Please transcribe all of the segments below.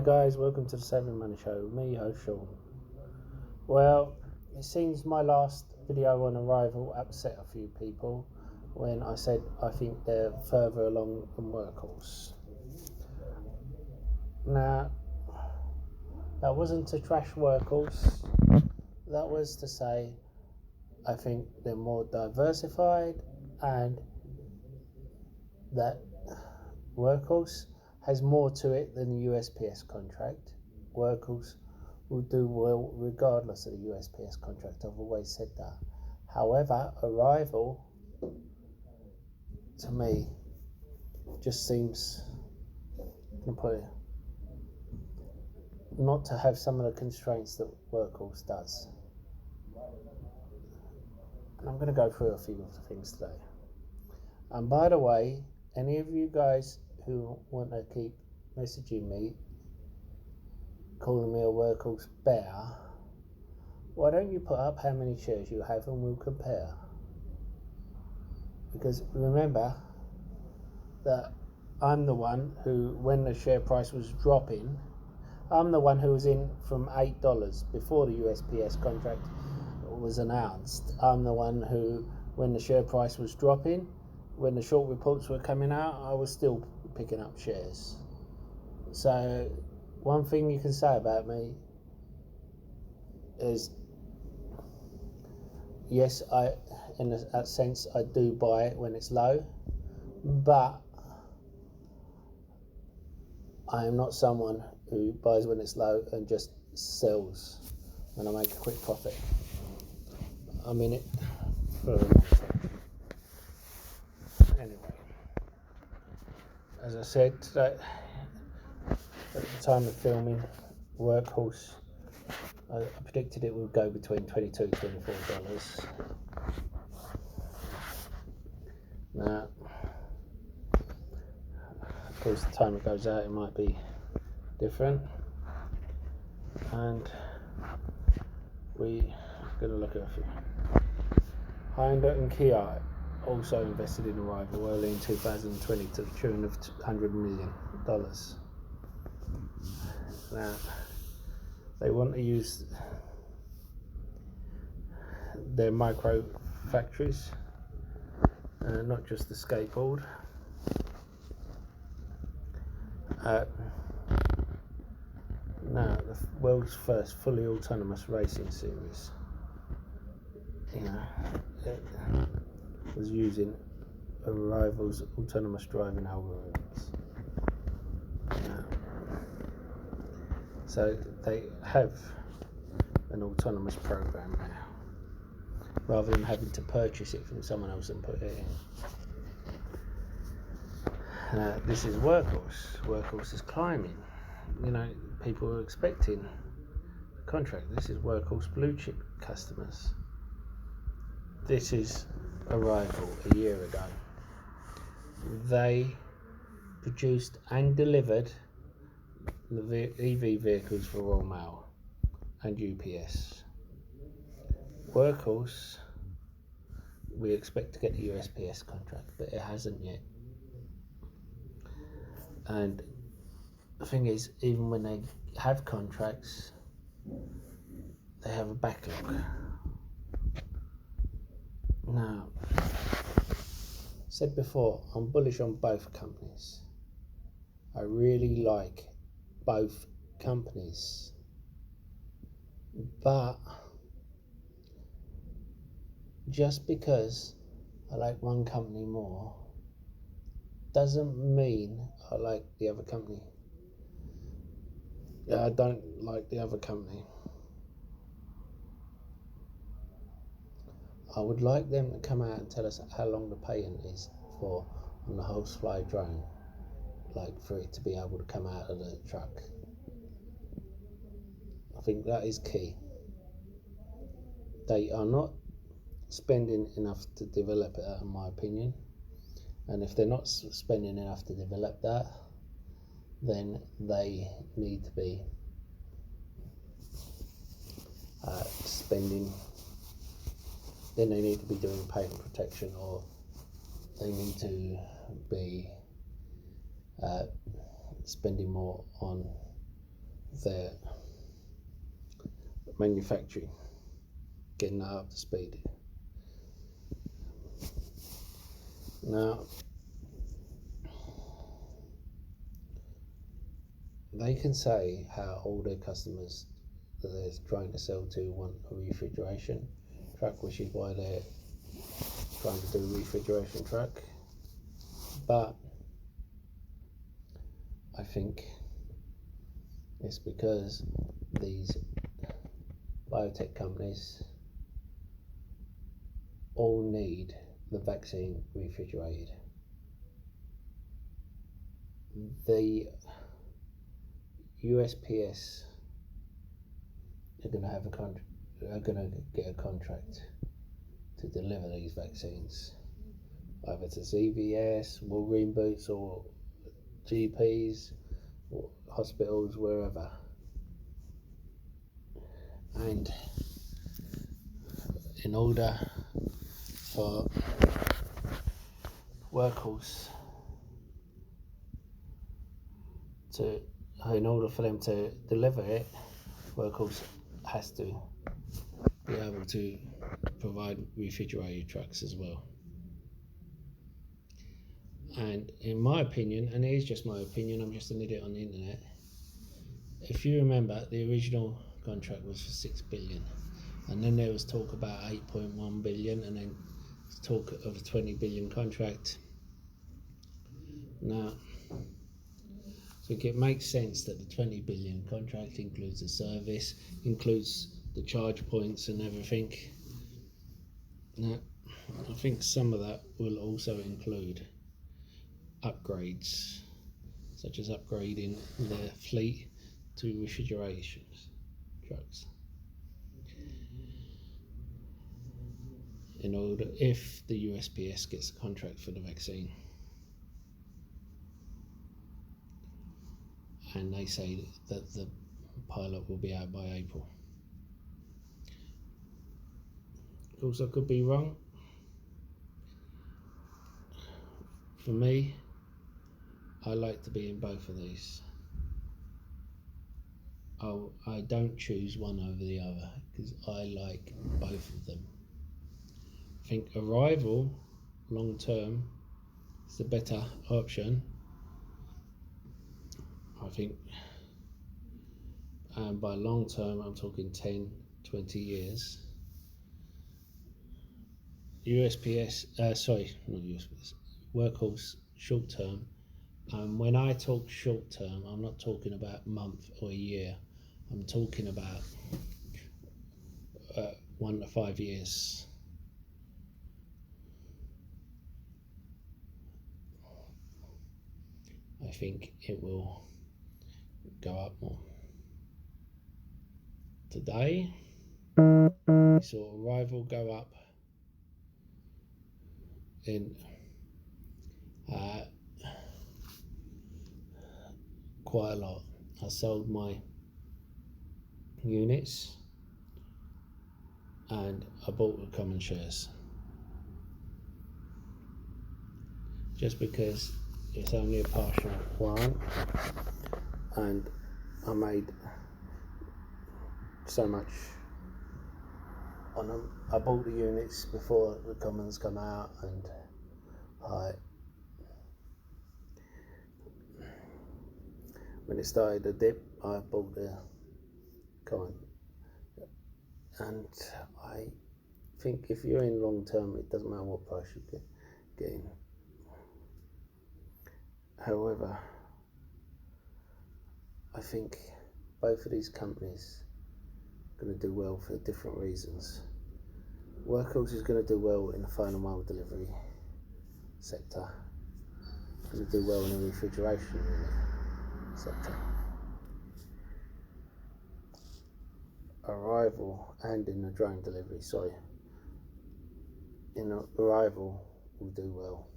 guys, welcome to the Saving Money Show with me, host Sean. Well, it seems my last video on Arrival upset a few people when I said I think they're further along than Workhorse. Now, that wasn't to trash Workhorse, that was to say I think they're more diversified and that Workhorse has more to it than the USPS contract. Workhorse will do well regardless of the USPS contract. I've always said that. However, Arrival, to me, just seems, not to have some of the constraints that Workhorse does. And I'm going to go through a few of the things today. And by the way, any of you guys who want to keep messaging me, calling me a Workhorse bear, why don't you put up how many shares you have and we'll compare? Because remember that I'm the one who, when the share price was dropping, I'm the one who was in from $8 before the USPS contract was announced. I'm the one who, when the share price was dropping, when the short reports were coming out, I was still picking up shares. So one thing you can say about me is, yes, in a sense I do buy it when it's low, but I am not someone who buys when it's low and just sells when I make a quick profit. I'm in it for a long time. Anyway, as I said today, at the time of filming, Workhorse, I predicted it would go between $22 and $24. Now, of course, the time it goes out, it might be different, and we're going to look at a few. Panda and Kcac also invested in Arrival early in 2020 to the tune of $100 million. Now, they want to use their micro factories, not just the skateboard. Now, the world's first fully autonomous racing series, it was using Arrival's autonomous driving algorithms. So they have an autonomous program now, rather than having to purchase it from someone else and put it in. This is Workhorse. Workhorse is climbing. People are expecting a contract. This is Workhorse blue chip customers. This is Arrival a year ago. They produced and delivered the EV vehicles for Royal Mail and UPS. Workhorse, we expect to get the USPS contract, but it hasn't yet. And the thing is, even when they have contracts, they have a backlog. Now, said before, I'm bullish on both companies. I really like both companies, but just because I like one company more doesn't mean I like the other company. I don't like the other company. I would like them to come out and tell us how long the patent is for on the horsefly drone, like for it to be able to come out of the truck. I think that is key. They are not spending enough to develop it, in my opinion, and if they're not spending enough to develop that, then they need to be then they need to be doing patent protection, or they need to be spending more on their manufacturing, getting that up to speed. Now, they can say how all their customers that they're trying to sell to want a refrigeration truck, which is why they're trying to do a refrigeration truck. But I think it's because these biotech companies all need the vaccine refrigerated. The USPS are going to have are going to get a contract to deliver these vaccines, either to CVS, Wolverine Boots, or GPs, or hospitals, wherever. And in order for Workhorse in order for them to deliver it, Workhorse has to be able to provide refrigerated trucks as well. And in my opinion, and it is just my opinion, I'm just an idiot on the internet, if you remember, the original contract was for 6 billion, and then there was talk about 8.1 billion, and then talk of a 20 billion contract. Now, I think it makes sense that the 20 billion contract includes the service, includes the charge points and everything. Now, I think some of that will also include upgrades, such as upgrading their fleet to refrigeration trucks. In order, if the USPS gets a contract for the vaccine, and they say that the pilot will be out by April. Of course, I could be wrong. For me, I like to be in both of these. I don't choose one over the other because I like both of them. I think Arrival, long term, is the better option. I think, and by long term, I'm talking 10, 20 years. USPS, sorry, not USPS, Workhorse, short term. When I talk short term, I'm not talking about a month or a year. I'm talking about 1 to 5 years. I think it will go up more. Today, we saw Arrival go up in quite a lot. I sold my units and I bought the common shares just because it's only a partial warrant and I made so much on them. I bought the units before the commons come out, and when it started to dip, I bought the common. And I think if you're in long term, it doesn't matter what price you get in. However, I think both of these companies are going to do well for different reasons. Workhorse is going to do well in the final mile delivery sector. It's going to do well in the refrigeration unit sector. Arrival and in the drone delivery, in Arrival will do well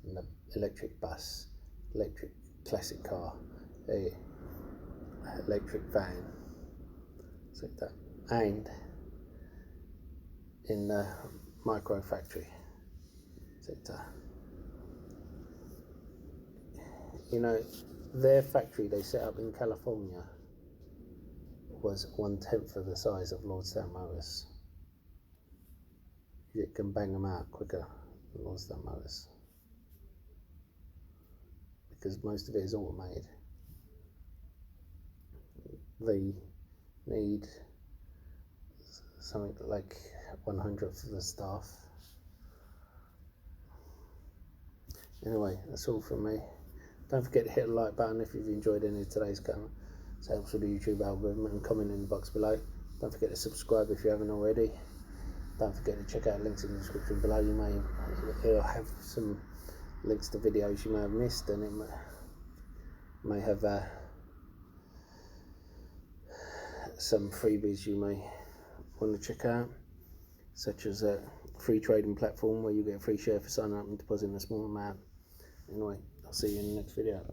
in the electric bus, electric classic car, electric van sector, and in the micro factory sector. You know, their factory they set up in California was 1/10 of the size of Lordstown motors. It can bang them out quicker than Lordstown motors because most of it is automated. They need something like 1/100th of the staff. Anyway, that's all from me. Don't forget to hit the like button if you've enjoyed any of today's content. It helps with the YouTube algorithm, and comment in the box below. Don't forget to subscribe if you haven't already. Don't forget to check out links in the description below. It'll have some links to videos you may have missed, and it may have some freebies you may want to check out, such as a free trading platform where you get a free share for signing up and depositing a small amount. Anyway, I'll see you in the next video.